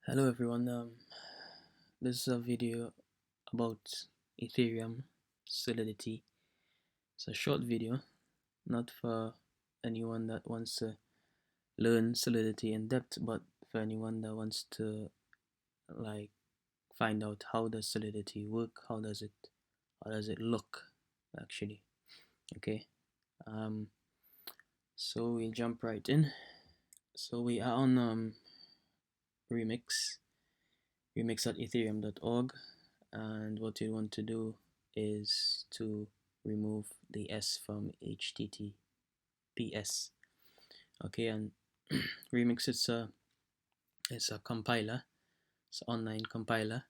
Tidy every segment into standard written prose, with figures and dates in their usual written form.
Hello everyone, this is a video about Ethereum Solidity. It's a short video, not for anyone that wants to learn Solidity in depth, but for anyone that wants to like find out how does Solidity work, how does it look actually. Okay, so we'll jump right in. So we are on remix@ethereum.org, and what you want to do is to remove the S from HTTPS. Okay, and remix it's a compiler, it's an online compiler,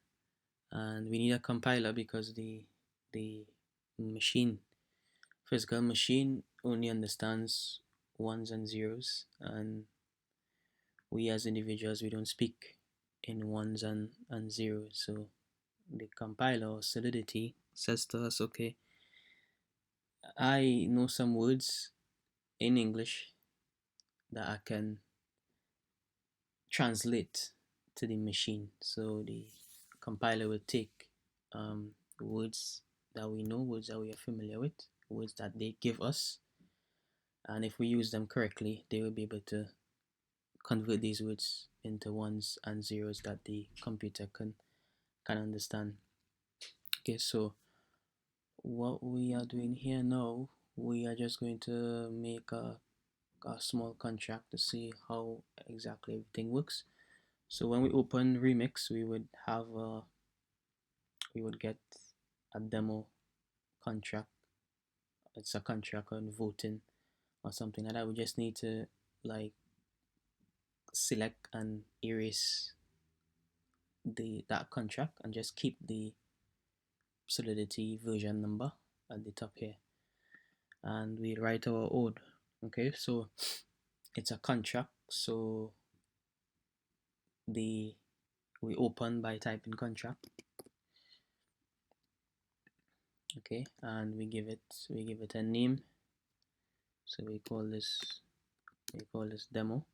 and we need a compiler because the machine physical machine only understands ones and zeros, and we as individuals, we don't speak in ones and zeros. So the compiler or Solidity says to us, okay, I know some words in English that I can translate to the machine. So the compiler will take words that we know, words that we are familiar with, words that they give us, and if we use them correctly, they will be able to convert these words into ones and zeros that the computer can understand. Okay, so what we are doing here now, we are just going to make a small contract to see how exactly everything works. So when we open Remix, we would get a demo contract. It's a contract on voting or something like that. We just need to like select and erase that contract and just keep the Solidity version number at the top here, and we write our own. Okay, so it's a contract, so we open by typing contract. Okay, and we give it a name, so we call this demo,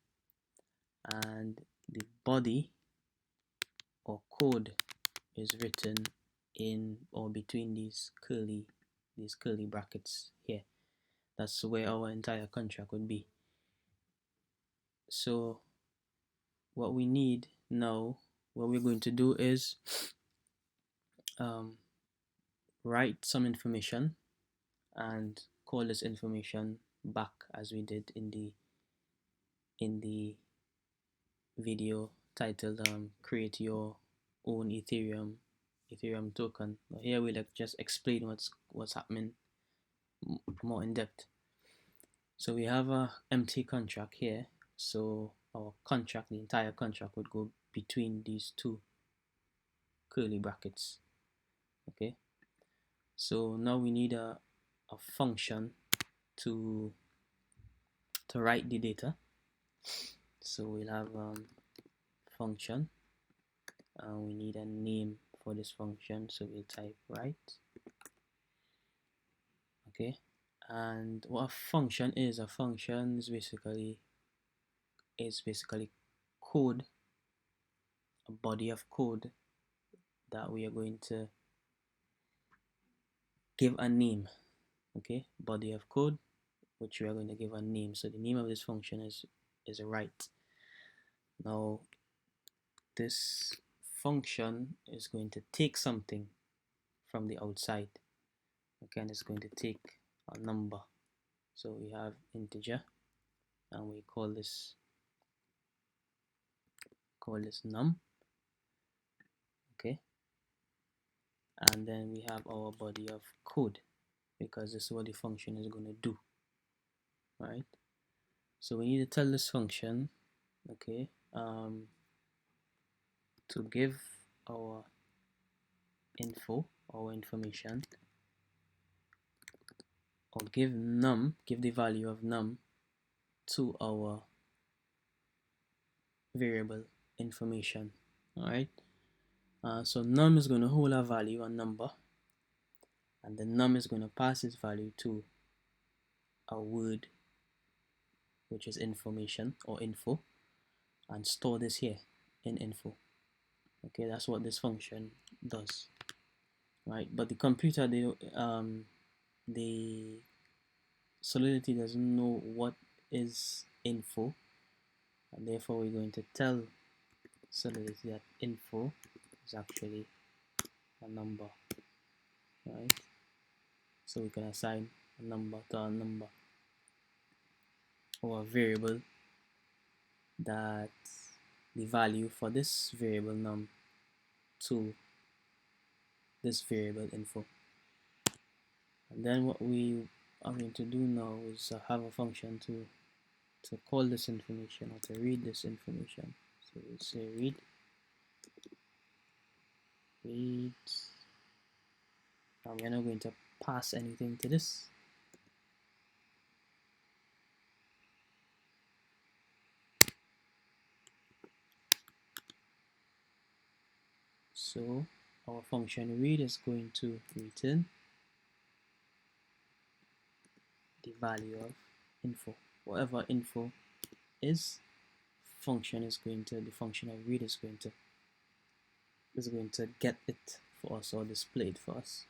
and the body or code is written in or between these curly brackets here. That's where our entire contract would be. So what we need now, what we're going to do is write some information and call this information back as we did in the video titled create your own Ethereum token. Here we'll just explain what's happening more in depth. So we have a empty contract here, so our contract, the entire contract, would go between these two curly brackets. Okay, so now we need a function to write the data. So we'll have function, and we need a name for this function, so we'll type write. Okay, and what a function is basically code, a body of code that we are going to give a name. Okay, body of code which we are going to give a name. So the name of this function is a write. Now this function is going to take something from the outside. Okay, and it's going to take a number. So we have integer, and we call this num. Okay, and then we have our body of code, because this is what the function is going to do. Right, so we need to tell this function, okay, to give our information, or give the value of num to our variable information. All right, so num is going to hold a value, a number, and the num is going to pass its value to a word, which is information or info, and store this here in info. Okay, that's what this function does, right? But the computer, the Solidity doesn't know what is info, and therefore we're going to tell Solidity that info is actually a number, right? So we can assign a number to a number or a variable that the value for this variable num to this variable info. And then what we are going to do now is have a function to call this information or to read this information. So we say read, and we're not going to pass anything to this. So our function read is going to return the value of info. Whatever info is, the function of read is going to get it for us or display it for us.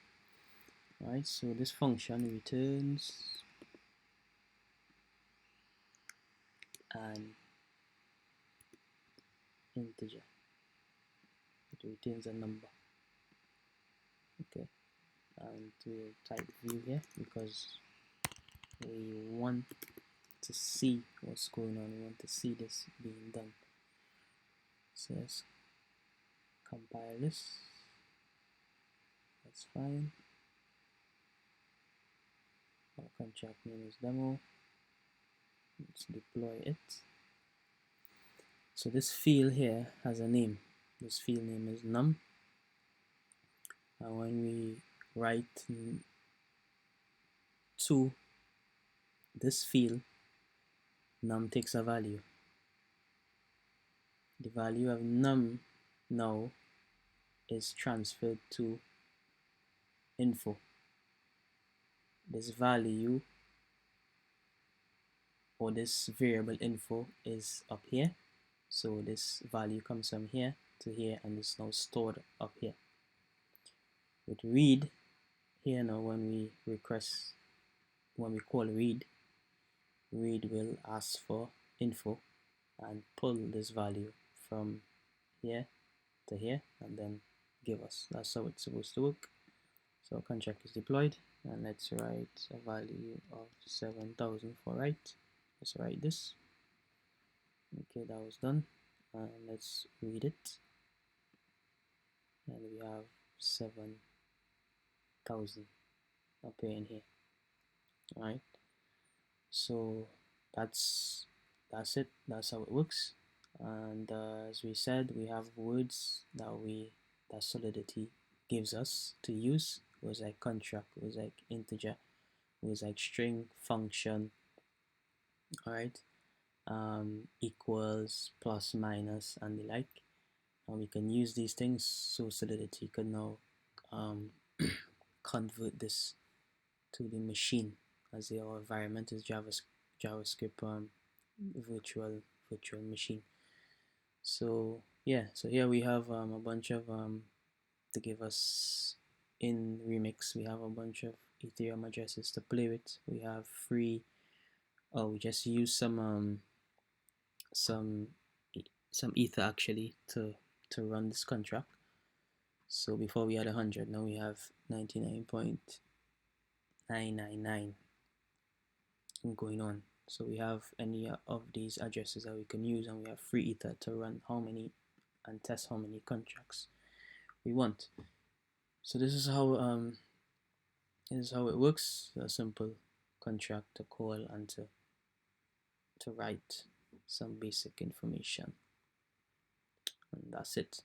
Right, so this function returns an integer. It returns a number. Okay, and we'll type view here because we want to see what's going on. We want to see this being done. So let's compile this. That's fine. Our contract name is demo. Let's deploy it. So this field here has a name. This field name is num. And when we write to this field, num takes a value. The value of num now is transferred to info. This value or this variable info is up here. So this value comes from here to here and is now stored up here. With read here now, when we call read will ask for info and pull this value from here to here and then give us. That's how it's supposed to work. So contract is deployed, and let's write a value of 7,000 for write. Let's write this. Okay, that was done. And let's read it. And we have 7,000 appearing here. Alright. So that's it. That's how it works. And as we said, we have words that Solidity gives us to use. Words like contract, words like integer, words like string, function, all right, equals, plus, minus, and the like. And we can use these things so Solidity can now convert this to the machine, as our environment is JavaScript virtual machine. So yeah, so here we have a bunch of to give us in Remix. We have a bunch of Ethereum addresses to play with. We have free. Oh, we just use some Ether actually to run this contract. So before we had 100, now we have 99.999 going on. So we have any of these addresses that we can use, and we have free Ether to run how many and test how many contracts we want. So this is how it works. A simple contract to call and to write some basic information, and that's it.